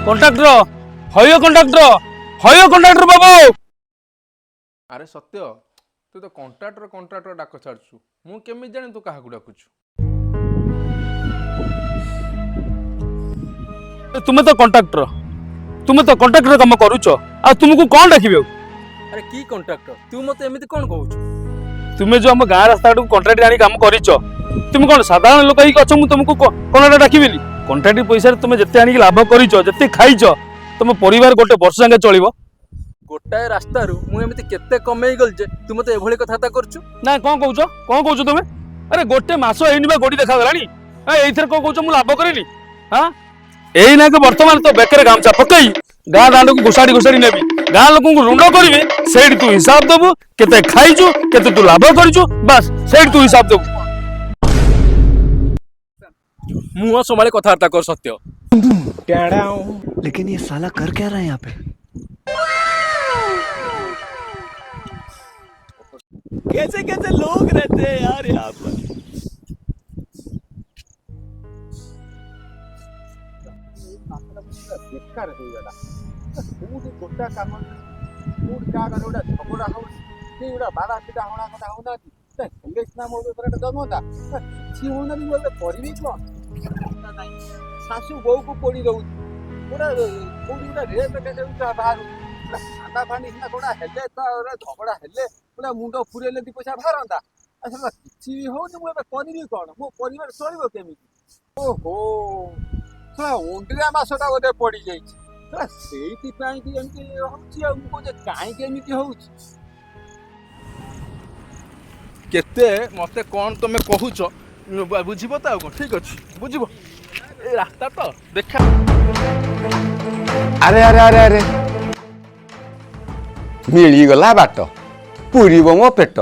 Contractor हयो contractor बाबू। अरे सत्य तू तो कंट्राक्टर डाक छाड़छु मु केमी जानी तू काहाकू डाकुछु। तुम्हें तो कॉन्ट्रैक्टर काम करूच आ तुमको कौन डाकिबे? अरे की कॉन्ट्रैक्टर तू मते एमिति कोन कहूछु? तुम्हें जो हम गाँ रास्ता कॉन्ट्रैक्ट आनी काम करिच तुम कौन साधारण लोक ही अच्छ तुमको कौन डाकिबिनी? कॉन्ट्रैक्ट पैसा तुम जिते आनी लाभ करिच जिते खाइच तुम परिवार गोटे वर्ष संगे चलिबो। गोटाए रास्ता रु मु एमिति केते कमेई गल जे तू मते एभली कथाता करछु ना कौन कहूच तुम? अरे गोटे मास एइनिबा गोड़ी देखा गलानी एइथर कौन कहूच मु लाभ करेनी? हां एई ना के वर्तमान तो बेकर गामचा पकई गाँ दांड को घुसाड़ी नेबी गाँ लोक रुंड करी से तू हिसाब देबू केते खाइचु केते तू लाभ करिचु बस से तू हिसाब देबू। मुआ संभाले कथावार्ता कर सत्य। लेकिन ये साला कर क्या रहा है यहाँ पे? कैसे कैसे लोग रहते हैं यार यहाँ पर। बेकार होइगला कोउठी गोटा काम कोउठी का करे ओडा झगड़ा हो के ओडा बाडा पिटा होना कथा होना त हेले सिना मो उपरे जमता छि होना भी बोले परिबी कोन नाही सासू बहू को पोड़ी दउ ओडा कोउठी ओडा रेट के उठा बाहर सादा पानी सिना कोडा हेले त ओडा झगड़ा हेले ओडा मुंडो फुरेले दी पैसा बाहरंदा असला छि हो न मो परिबी कोन मो परिवार चलिबो केमिति ओहो ओंड्रिया मासटा गोटे पड़ी जाइए केते मते कौन तुम कहूच बुझिब तो कौन ठीक अच्छे बुझिब ए रास्ता तो देखा। अरे अरे अरे अरे मिलीगला बाट पूरी मो पेट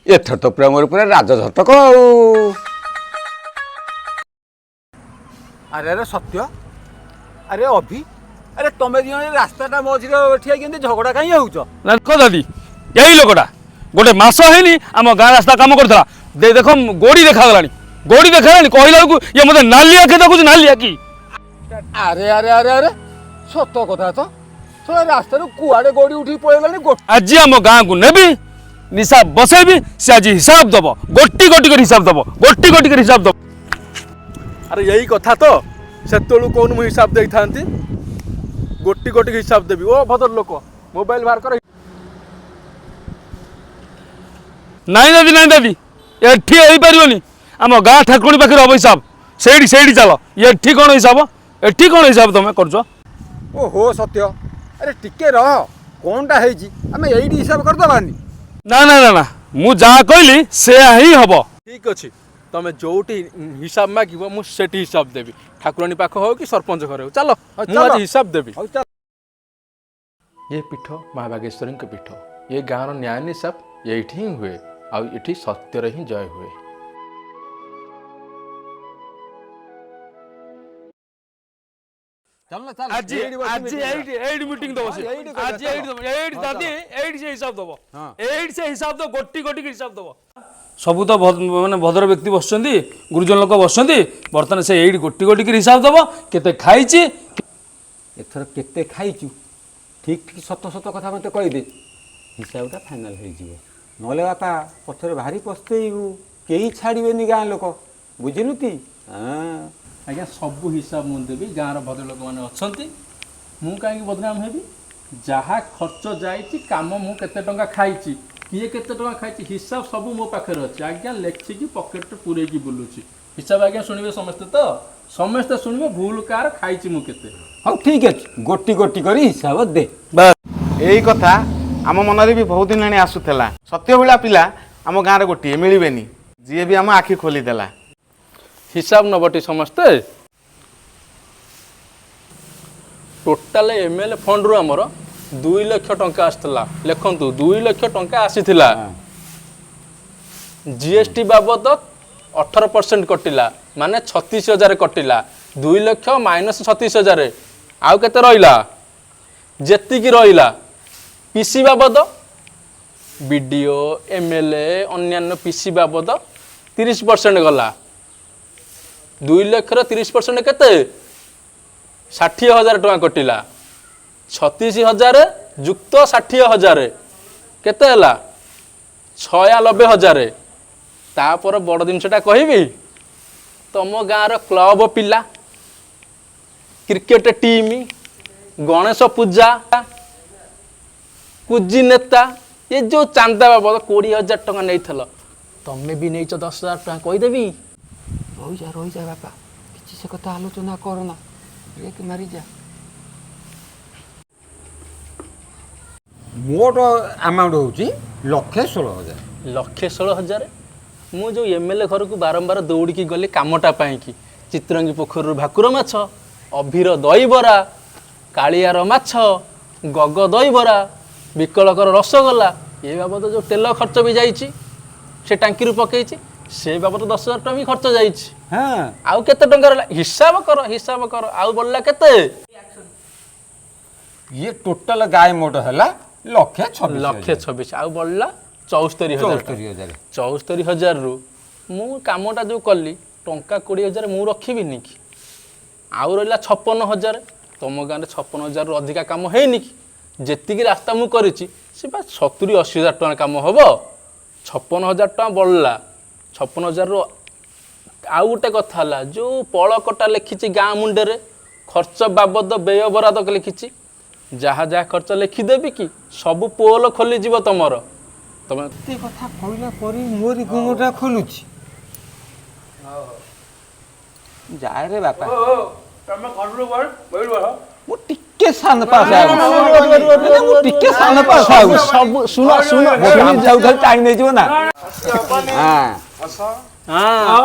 एथर तो पूरा मोर पूरा राजझटक अरे अरे सत्य अरे अभी अरे तुम्हें दिने रास्ता मझे ठिया के झगड़ा कहीं हो दादी यही लोकटा गोटे मास है आम गाँ रास्ता काम करता देख गोड़ी देखा कहला ये मत नालिया के देखुच नालिया की। अरे अरे अरे अरे सत कथा तो थोड़ा रास्ता कुआड़े गोड़ी उठी पड़ेगा आज आम गाँ को नेबी निशा बसैबी से आज हिसाब दब गोटी गोटी कर हिसाब दब गोटी गोटी कर हिसाब दब। अरे यही कथा तो से कौन मुझे हिसाब दे था गोटी गोटी हिसाब देवी ओ भद्र लोक मोबाइल बाहर कर नाई दादी एठी हो पारनी आम गाँ ठाकुर पाखे हम हिसाब से चल ये कौन हिसाब तुम कर? ओहो सत्य अरे टिके रह कौनटा आम ये हिसाब करदेवानी ना ना ना ना मु जहाँ कहली से ही हम ठीक अच्छे तुम जोटी हिसाब मागिब मुझे हिसाब देवी ठाकुरानी पाख हो कि सरपंच घर हो चलो आज हिसाब देवी। ये पीठ माँ बागेश्वरी पीठ ये गाँव न्याय हिसाब ये ही हुए आठी सत्यर ही जय हुए। आज मीटिंग दबो से आज दादी से हिसाब दबो से हिसाब दो गोटी गोटी हिसाब दबो सबू तो माने भद्र व्यक्ति बसुँच गुरुजन लोक बसुँच बर्तमान से ये गोटी गोटी हिसाब दब केते खाइची एथर केते खाइचु ठीक ठीक सत सत कथा मत कहीदे हिसाबटा फाइनाल हो नले बापा पथर भारी पस्तेबू कई छाड़बेनि गाँ लोक बुझिलु ती। हाँ आज्ञा सबू हिसाब मुझे देवी गाँव भद्र लोक मैंने अच्छा मुझे कहीं बदनाम हेबी जहाँ खर्च जाइए कम मुझे टंका खाई किए केते टंका खाई हिसाब सब मो पाखे अच्छे आज्ञा लेखिकी पकेट पूरे बुलूची हिसाब आज्ञा शुणवे समस्ते तो समस्ते शुणवे भूल कार खाई मुझे हाँ ठीक अच्छे गोटी गोटी कर हिसाब दे यही कथा आम मन भी बहुत दिन आसूला सत्य भाया पिला आम गाँव गोटे मिलबेनि जी भी आम आखि खोलीदेला हिसाब नबटी समस्ते टोटाल एमएलए फंड रु आमर 2 लाख टंका आसला लिखु 2 लाख टंका आसीथिला जीएसटी बाबद 18% कटिला माने 36,000 कटिला 2 लाख माइनस 36,000 आउ केते रहिला जेतिकी रहिला पीसी बाबद बीडीओ एमएलए अन्यान्य पीसी बाबद 30% गला 2 लाख 30% केते 60,000 ଟଙ୍କା କଟିଲା 36,000 ଯୁକ୍ତ 60,000 କେତେ ହେଲା 96,000। ତାପରେ ବଡ଼ ଜିନିଷଟା କହିବି ତମ ଗାଁର କ୍ଲବ ପିଲା କ୍ରିକେଟ ଟିମ୍ ଗଣେଶ ପୂଜା କୁଜି ନେତା ଏ ଯେଉଁ ଚାନ୍ଦା ବାବଦ 20,000 ଟଙ୍କା ନେଇଥିଲ ତମେ ବି ନେଇଛ 10,000 ଟଙ୍କା କହିଦେବି। ରହିଯା ବାପା କିଛି ସେ କଥା ଆଲୋଚନା କରନା ବ୍ରେକ୍ ମାରିଯା। ମୋର ଆମାଉଣ୍ଟ ହେଉଛି 1,16,000। 1,16,000 ମୁଁ ଯେଉଁ MLA ଘରକୁ ବାରମ୍ବାର ଦୌଡ଼ିକି ଗଲି କାମଟା ପାଇଁକି ଚିତ୍ରଙ୍ଗୀ ପୋଖରୀରୁ ଭାକୁର ମାଛ ଅଭିର ଦହିବରା କାଳିଆର ମାଛ ଗଗ ଦହିବରା ବିକଳକର ରସଗୋଲା ଏ ବାବଦ ଯେଉଁ ତେଲ ଖର୍ଚ୍ଚ ବି ଯାଇଛି ସେ ଟାଙ୍କିରୁ ପକେଇଛି ସେ ବାବଦ 10,000 ଟଙ୍କା ବି ଖର୍ଚ୍ଚ ଯାଇଛି। ହଁ ଆଉ କେତେ ଟଙ୍କା ରହିଲା ହିସାବ କର ଆଉ ବଳିଲା କେତେ ଇଏ ଟୋଟାଲ ଗାଈ ମୋଟ ହେଲା 1,26,000। 1,26,000 ଆଉ ବଳିଲା 74,000। 74,000ରୁ ମୁଁ କାମଟା ଯେଉଁ କଲି ଟଙ୍କା 20,000 ମୁଁ ରଖିବିନି କି ଆଉ ରହିଲା 56,000। ତମ ଗାଁରେ 56,000ରୁ ଅଧିକା କାମ ହେଇନି କି ଯେତିକି ରାସ୍ତା ମୁଁ କରିଛି ସେ ବା 70-80,000 ଟଙ୍କା କାମ ହେବ। 56,000 ଟଙ୍କା ବଳିଲା 56,000ରୁ ଆଉ ଗୋଟେ କଥା ହେଲା ଯେଉଁ ପଳକଟା ଲେଖିଛି ଗାଁ ମୁଣ୍ଡରେ ଖର୍ଚ୍ଚ ବାବଦ ବ୍ୟୟ ବରାଦ ଲେଖିଛି ଯାହା ଖର୍ଚ୍ଚ ଲେଖିଦେବି କି ସବୁ ପୋଲ ଖୋଲିଯିବ ତମର। ତମେ ଏତେ କଥା କହିଲା ପରେ ମୋରି ଗୁଣଟା ଖୋଲୁଛି। ଯାଏ ରେ ବାପା ମୁଁ ଟିକେ ସାନ ପାସ ମୁଁ ଟିକେ ସାନ ପାସ ସବୁ ଶୁଣ ଯାଉଥାଏ ଟାଣି ନେଇଯିବ ନା। ହଁ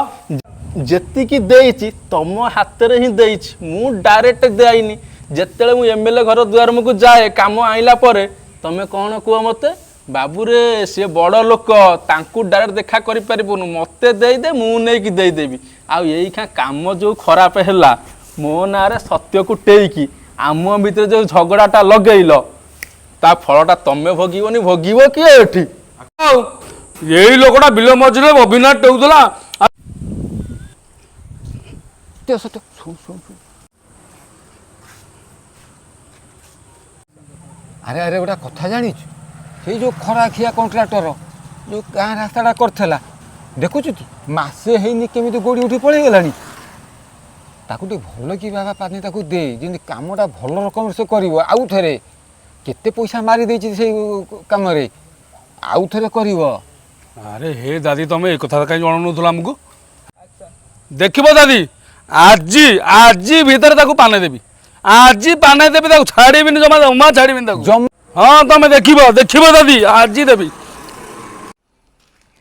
ଯେତିକି ଦେଇଛି ତମ ହାତରେ ହିଁ ଦେଇଛି ମୁଁ ଡାଇରେକ୍ଟ ଦେଇନି। ଯେତେବେଳେ ମୁଁ MLA ଘର ଦୁଆର ମୁହଁକୁ ଯାଏ କାମ ଆଇଲା ପରେ ତମେ କ'ଣ କୁହ ମୋତେ ବାବୁରେ ସିଏ ବଡ଼ ଲୋକ ତାଙ୍କୁ ଡାଇରେକ୍ଟ ଦେଖା କରିପାରିବୁନି ମୋତେ ଦେଇଦେ ମୁଁ ନେଇକି ଦେଇଦେବି। ଆଉ ଏଇଖା କାମ ଯେଉଁ ଖରାପ ହେଲା ମୋ ନାଁରେ ସତ୍ୟକୁ ଟେଇକି ଆମ ଭିତରେ ଯେଉଁ ଝଗଡ଼ାଟା ଲଗେଇଲ ତା ଫଳଟା ତମେ ଭୋଗିବନି ଭୋଗିବ କିଏ ଏଠି। ଆଉ ଏଇ ଲୋକଟା ବିଲ ମଝିରେ ଅଭିନାଶ ଟେଉଥିଲା। ଆରେ ଆରେ ଗୋଟେ କଥା ଜାଣିଛୁ ସେଇ ଯେଉଁ ଖରାଖିଆ କଣ୍ଟ୍ରାକ୍ଟର ଯେଉଁ ଗାଁ ରାସ୍ତାଟା କରିଥିଲା ଦେଖୁଛୁ କି ମାସେ ହେଇନି କେମିତି ଗୋଡ଼ି ଉଠି ପଳେଇଗଲାଣି। ତାକୁ ଟିକେ ଭଲ କି ବାବା ପାନି ତାକୁ ଦେ ଯେମିତି କାମଟା ଭଲ ରକମରେ ସେ କରିବ। ଆଉ ଥରେ କେତେ ପଇସା ମାରି ଦେଇଛି ସେଇ କାମରେ ଆଉ ଥରେ କରିବ। ଆରେ ହେ ଦାଦି ତମେ ଏ କଥା କାହିଁ ଜଣାଉନଥିଲ ଆମକୁ। ଦେଖିବ ଦାଦି ଆଜି ଭିତରେ ତାକୁ ପାନେ ଦେବି ତାକୁ ଛାଡ଼ିବିନି ଜମା ଛାଡ଼ିବିନି ତାକୁ। ହଁ ତମେ ଦେଖିବ ଦାଦି ଆଜି ଦେବି।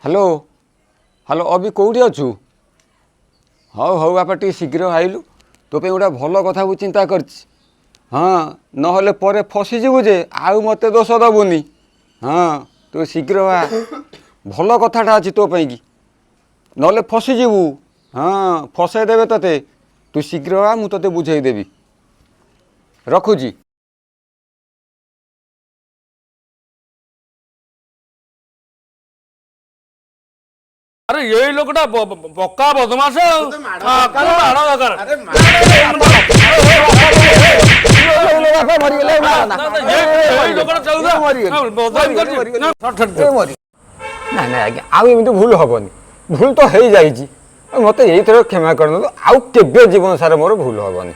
ହ୍ୟାଲୋ ଅବି କେଉଁଠି ଅଛୁ? ହଉ ବାପା ଟିକେ ଶୀଘ୍ର ଆଇଲୁ ତୋ ପାଇଁ ଗୋଟେ ଭଲ କଥା ମୁଁ ଚିନ୍ତା କରିଛି। ହଁ ନହେଲେ ପରେ ଫସିଯିବୁ ଯେ ଆଉ ମୋତେ ଦୋଷ ଦେବୁନି। ହଁ ତୁ ଶୀଘ୍ର ଆ ଭଲ କଥାଟା ଅଛି ତୋ ପାଇଁକି ନହେଲେ ଫସିଯିବୁ। ହଁ ଫସେଇ ଦେବେ ତୋତେ ତୁ ଶୀଘ୍ର ଆ ମୁଁ ତୋତେ ବୁଝେଇ ଦେବି। ରଖୁଛି। ଆରେ ଏଇ ଲୋକଟା ପକ୍କା ବଦମାସ ଆଉ ନାଇଁ ଆଜ୍ଞା ଆଉ ଏମିତି ଭୁଲ ହେବନି। ଭୁଲ ତ ହେଇଯାଇଛି ମୋତେ ଏଇଥର କ୍ଷମା କରିଦିଅନ୍ତୁ ଆଉ କେବେ ଜୀବନ ସାରା ମୋର ଭୁଲ ହେବନି।